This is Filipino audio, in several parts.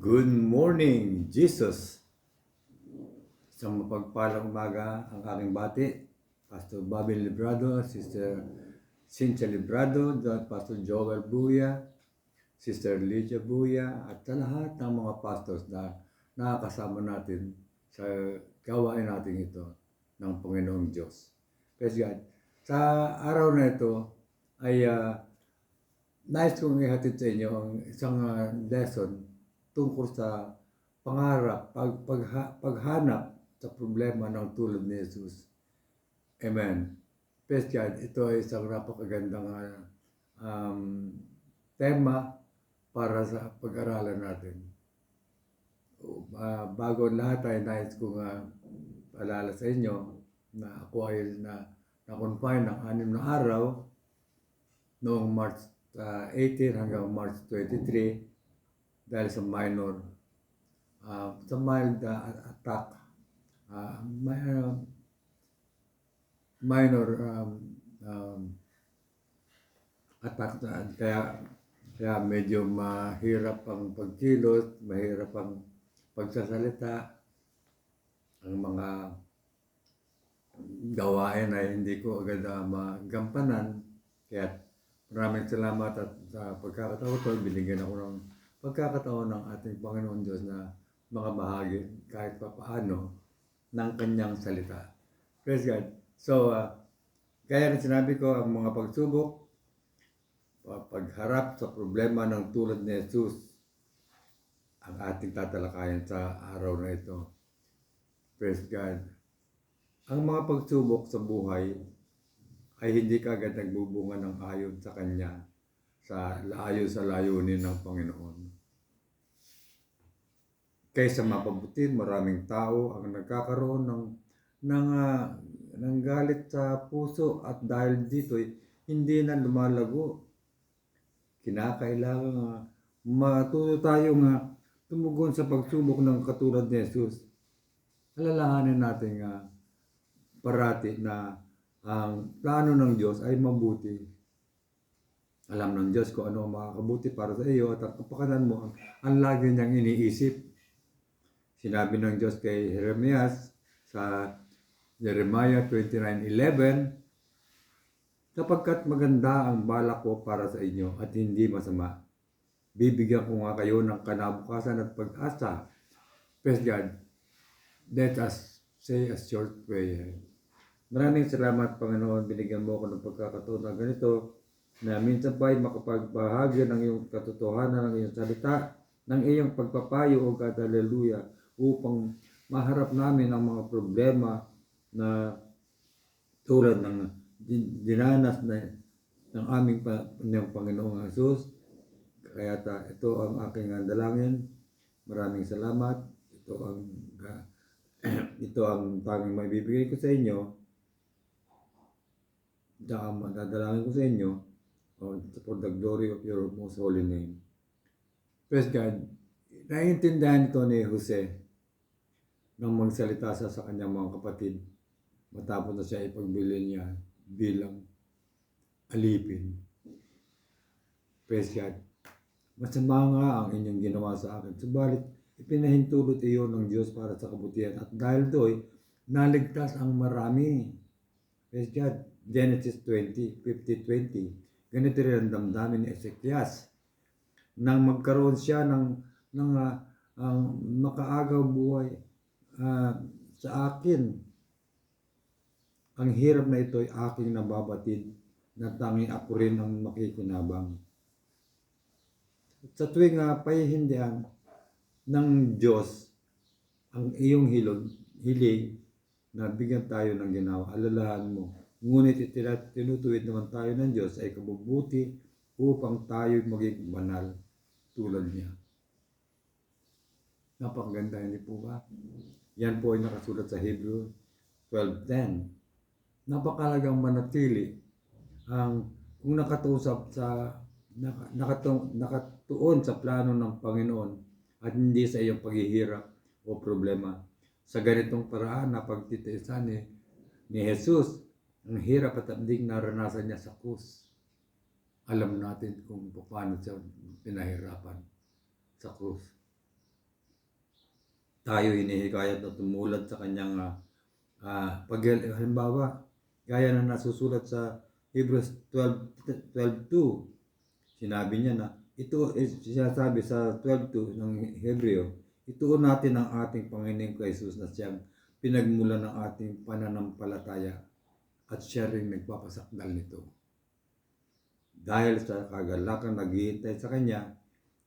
Good morning, Jesus! Isang mapagpalang umaga ang aking bati, Pastor Bobby Librado, Sister Cynthia Librado, Pastor Joel Buya, Sister Lydia Buya, at sa lahat ng mga pastors na nakakasama natin sa gawain natin ito ng Panginoong Diyos. Praise God. Sa araw na ito ay nais kong ihatid sa inyo ang isang lesson tungkol sa pangarap, paghanap sa problema ng tulad ni Jesus. Amen. Praise God. Ito ay isang napakagandang tema para sa pag-aralan natin. Bago lahat ay nais kong paalala sa inyo na ako ay na-confine ng 6 na araw noong March 18 hanggang March 23 dahil sa mild attack, minor attack kaya medyo mahirap ang pagkilos, mahirap ang pagsasalita, ang mga gawain ay hindi ko agad magampanan. Kaya maraming salamat at sa pagkakataon ko, binigyan ako ng pagkakataon ng ating Panginoon Diyos na mga bahagi kahit pa paano ng kanyang salita. Praise God. So, gaya na sinabi ko, ang mga pagsubok, pagharap sa problema ng tulad ni Jesus, ang ating tatalakayan sa araw na ito. Praise God. Ang mga pagsubok sa buhay ay hindi kaagad nagbubunga ng ayon sa Kanya, ayon sa layunin ng Panginoon. Kaysa mapabuti, maraming tao ang nagkakaroon ng galit sa puso at dahil dito hindi na lumalago. Kinakailangan matuto tayong tumugon sa pagsubok ng katulad ni Jesus. Alalahanin natin parati na ang plano ng Diyos ay mabuti. Alam ng Diyos kung ano ang makakabuti para sa iyo at ang kapakanan mo ang lagi niyang iniisip. Sinabi ng Diyos kay Jeremias sa Jeremiah 29:11, sapagkat maganda ang balak ko para sa inyo at hindi masama. Bibigyan ko nga kayo ng kinabukasan at pag-asa. Praise God. Let us say a short prayer. Maraming salamat, Panginoon. Binigyan mo ako ng pagkakataon na ganito na minsan pa ay makapagbahagi ng iyong katotohanan, ng iyong salita, ng iyong pagpapayo, O God, hallelujah, upang maharap namin ang mga problema na tulad ng dinanas ng aming Panginoong Jesus. Kaya ito ang aking dalangin. Maraming salamat. Ito ang tanging maibibigay ko sa inyo. Dadalangin ko sa inyo for the glory of your most holy name. Praise God. Naiintindihan ito ni Jose nang magsalita sa kanyang mga kapatid matapos na siya ipagbili niya bilang alipin. Praise God. Masama nga ang inyong ginawa sa akin, subalit ipinahintulot iyon ng Diyos para sa kabutihan at dahil do'y naligtas ang marami. Praise God. Genesis 20:50-20. Ganito rin ang damdamin ni Ezekias nang magkaroon siya ng makaagaw buhay sa akin. Ang hirap na ito ay aking nababatid na tanging ako rin ang makikinabang. Sa tuwing pahihindihan ng Diyos ang iyong hiling na bigyan tayo ng ginawa, alalahan mo. Ngunit tinutuwid naman tayo ng Diyos ay kabubuti upang tayo maging banal tulad niya. Napakaganda, hindi po ba? Yan po ay nakasulat sa Hebrew 12:10. Napakalagang manatili kung nakatuon sa plano ng Panginoon at hindi sa iyong paghihirap o problema. Sa ganitong paraan na pagtitiisan ni Jesus, ang hirap at abdig naranasan niya sa krus. Alam natin kung paano siya pinahirapan sa krus. tayo hinihikayat na tumulad sa kanyang halimbawa, gaya na nasusulat sa Hebrews 12:2, sinabi niya na ito, sinasabi sa 12:2 ng Hebreo, ituon natin ang ating Panginoong Jesus na siyang pinagmulan ng ating pananampalataya at siya rin nagpapasakdal nito. Dahil sa kagalakan naghihintay sa kanya,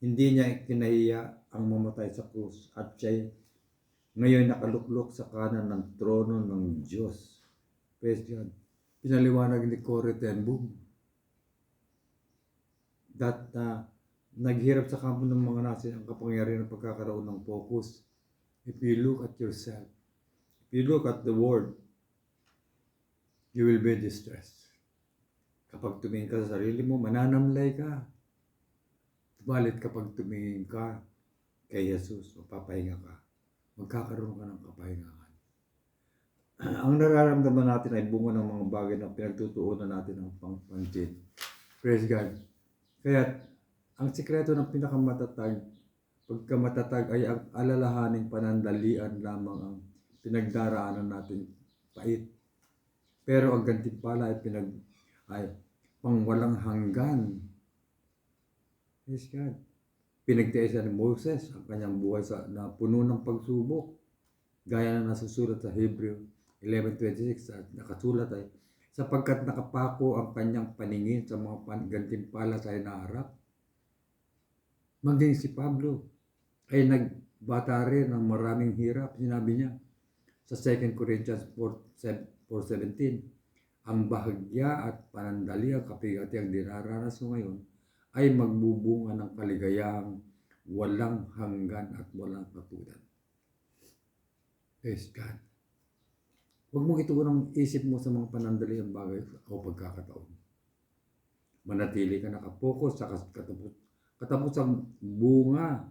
hindi niya kinahiya ang mamatay sa krus at siya ngayon nakaluklok sa kanan ng trono ng Diyos. Praise God. Pinaliwanag ni Corrie ten Boom that naghirap sa kampo ng mga Nazi ang kapangyarihan ng pagkakaroon ng focus. If you look at yourself, if you look at the world, you will be distressed. Kapag tumingin ka sa sarili mo, mananamlay ka. Subalit kapag tumingin ka kay Jesus, mapapahinga ka. Magkakaroon ka ng kapahingaan. Ang nararamdaman natin ay bunga ng mga bagay na pinagtutuunan natin ng pansin. Praise God. Kaya ang sikreto ng pinakamatatag, pagkamatatag ay ang alalahaning panandalian lamang ang pinagdaraanan natin pait. Pero ang gantimpala ay pangwalang hanggan. Praise God. Pinagtiisan ni Moses ang kanyang buhay na puno ng pagsubok. Gaya na nasusulat sa Hebreo 11:26 at nakasulat ay sapagkat nakapako ang kanyang paningin sa mga gantimpala sa hinaharap. Maging si Pablo ay nagbata rin ng maraming hirap. Sinabi niya sa 2 Corinthians 4:17, ang bahagya at panandali ang kapigati ang dinaranas mo ngayon ay magbubunga ng kaligayahang walang hanggan at walang katulad. Praise God. Huwag mong ituon ang isip mo sa mga panandaliang bagay o pagkakataon. Manatili ka nakapokus sa katapusang bunga.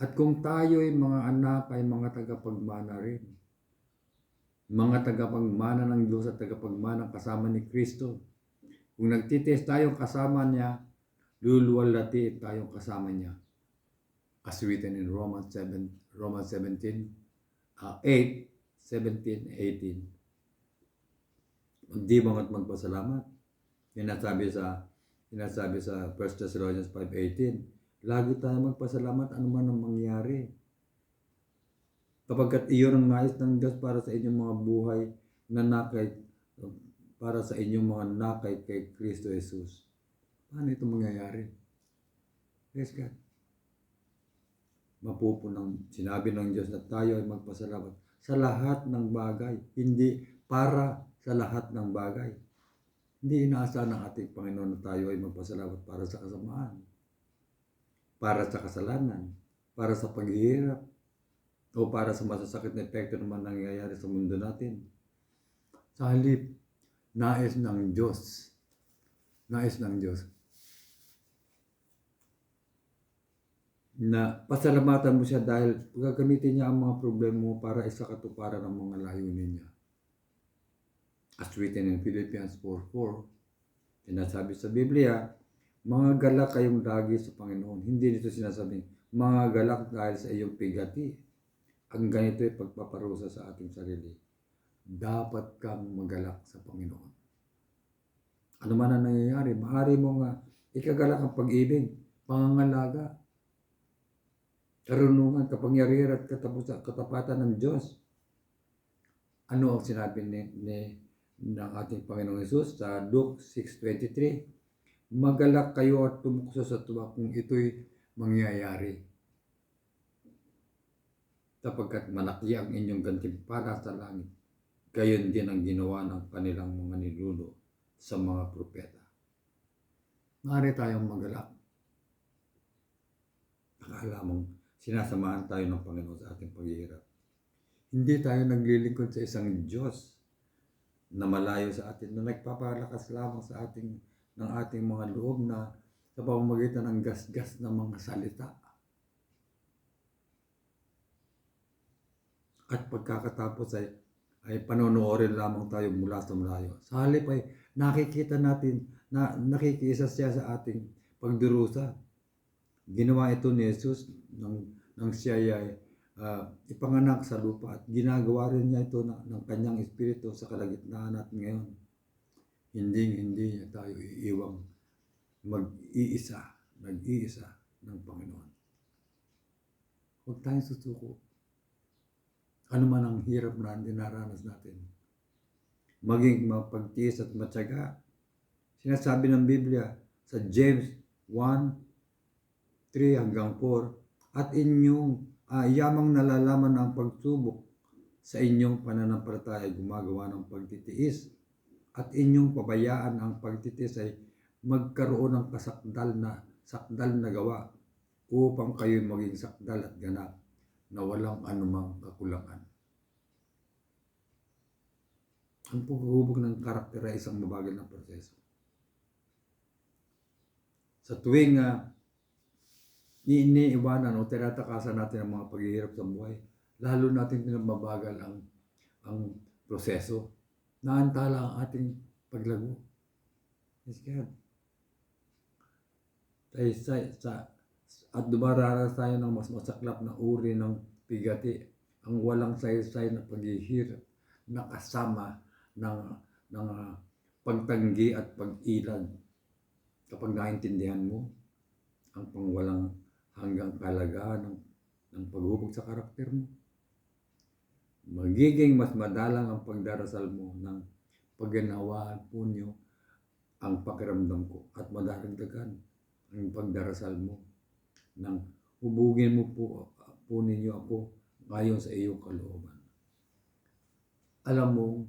At kung tayo ay mga anak ay mga tagapagmana rin. Mga tagapagmana ng Diyos at tagapagmana kasama ni Kristo. Kung nagtitiis tayong kasama niya, luluwalhati tayong kasama niya. As written in Romans 8:17-18. Magdibang at magpasalamat. Sinasabi sa 1 Thessalonians 5:18, lagi tayong magpasalamat anuman ang mangyari. Kapagkat iyon ang nais ng Diyos para sa inyong mga buhay na nakay, para sa inyong mga nakay kay Kristo Jesus. Paano ito mangyayari? Praise God. Mapupunang sinabi ng Diyos na tayo ay magpasalamat sa lahat ng bagay, hindi para sa lahat ng bagay. Hindi inaasahan ng ating Panginoon na tayo ay magpasalamat para sa kasamaan, para sa kasalanan, para sa paghihirap, o para sa masasakit na epekto naman nangyayari sa mundo natin. Sa halip, nais ng Diyos na pasalamatan mo siya dahil gagamitin niya ang mga problema mo para isakatuparan ang mga layunin niya. As written in Philippians 4:4, sinasabi sa Biblia, mga galak kayong lagi sa Panginoon. Hindi nito sinasabing, mga galak dahil sa iyong pigati. Ang ganito ay pagpaparusa sa ating sarili. Dapat kang magalak sa Panginoon. Ano man ang nangyayari, maaari mo nga ikagalak ang pag-ibig, pangangalaga, karunungan, kapangyarihan at katapatan ng Diyos. Ano ang sinabi ng ating Panginoong Hesus sa Luke 6:23? Magalak kayo at tumukso sa tuwa kung ito'y mangyayari. Sapagkat malaki ang inyong gantimpala sa langit. Gayon din ang ginawa ng kanilang mga ninuno sa mga propeta. Maaari tayong magalak. Akala mong sinasamahan tayo ng Panginoon sa ating paghihirap. Hindi tayo naglilingkod sa isang Diyos na malayo sa atin, na nagpapalakas lamang sa ating ng ating mga loob na sa pamamagitan ng gasgas ng mga salita. At pagkakatapos ay panonoorin lamang tayo mula sa malayo. Sa halip ay nakikita natin na nakikisa siya sa ating pagdurusa. Ginawa ito ni Jesus nang siya ay ipanganak sa lupa at ginagawa rin niya ito ng kanyang espiritu sa kalagitnaan natin ngayon. Hindi niya tayo iiwang nag-iisa ng Panginoon. Huwag tayong susuko. Ano man ang hirap na dinaranas natin. Maging mapagtiis at matyaga. Sinasabi ng Biblia sa James 1:3-4, at inyong yamang nalalaman ang pagsubok sa inyong pananampalataya ay gumagawa ng pagtitiis, at inyong pabayaan ang pagtitiis ay magkaroon ng sakdal na gawa upang kayo maging sakdal at ganap na walang anumang kakulangan. Ang paghubog ng karakter ay isang mabagal na proseso. Sa tuwing iniiwanan o tinatakasan natin ang mga paghihirap sa buhay, lalo natin pinababagal ang proseso. Naantala ang ating paglago. Yes, God. At dumaranas tayo ng mas masaklap na uri ng bigati, ang walang saysay na paghihirap na kasama ng pagtanggi at pag-ilag. Kapag naintindihan mo ang pangwalang hanggang kalagahan ng paghubog sa karakter mo, magiging mas madalang ang pagdarasal mo ng pagginawaan po niyo ang pakiramdam ko, at madadagdagan ang pagdarasal mo ng hubugin mo po ninyo ako ngayon sa iyong kalooban. Alam mo,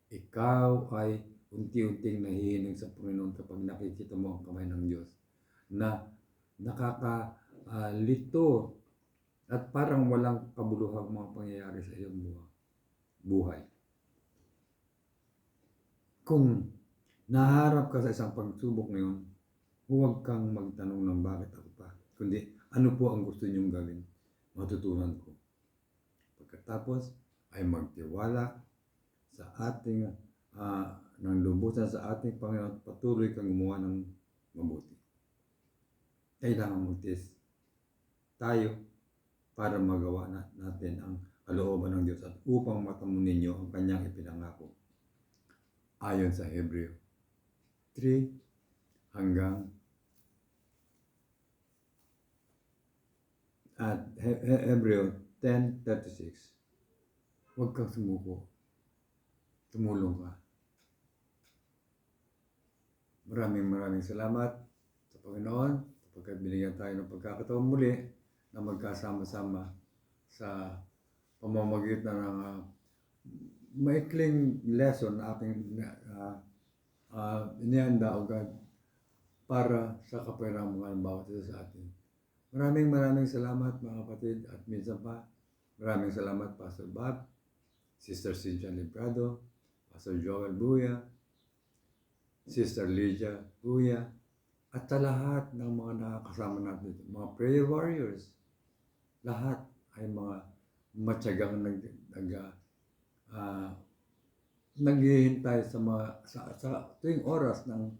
ikaw ay unti-unting nahihiling sa Panginoon kapag nakikita mo ang kamay ng Diyos na nakakalito at parang walang kabuluhang mga pangyayari sa iyong buhay. Kung naharap ka sa isang pagsubok ngayon, huwag kang magtanong ng bakit ako pa, kundi ano po ang gusto niyong gawin, matutunan ko. Pagkatapos ay magtiwala sa ating ng lubusan sa ating Panginoon at patuloy kang gumawa ng mabuti. Kailangan magtiis tayo para magawa natin ang kalooban ng Diyos at upang matamo ninyo ang kanyang ipinangako. Ayon sa Hebreo 3 hanggang at Hebreo 10:36. Huwag kang sumuko. Tumulong ka. Maraming salamat sa Panginoon sapagkat binigyan tayo ng pagkakataon muli na magkasama-sama sa pamamagitan ng maikling lesson na ating inihanda o God para sa kapayapaan ng bawat isa sa atin. Maraming salamat mga kapatid, at minsan pa maraming salamat Pastor Bob, Sister Cynthia Librado, Pastor Joel Buya, Sister Lydia Buya, at sa lahat ng mga nakakasama natin dito, mga prayer warriors, lahat ay mga matyagang naghihintay sa tuwing oras ng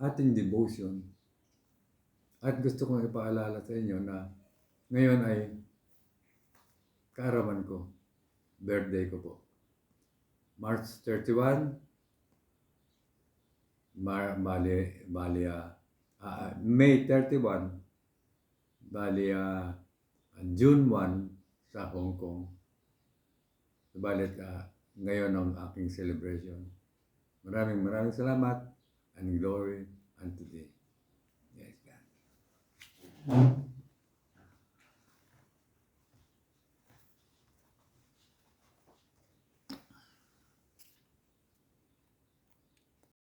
ating devotion. At gusto kong ipaalala sa inyo na ngayon ay kaarawan ko, birthday ko po. March 31, May 31, June 1 sa Hong Kong. Subalit ngayon ang aking celebration. Maraming salamat and glory unto thee. Yes, God.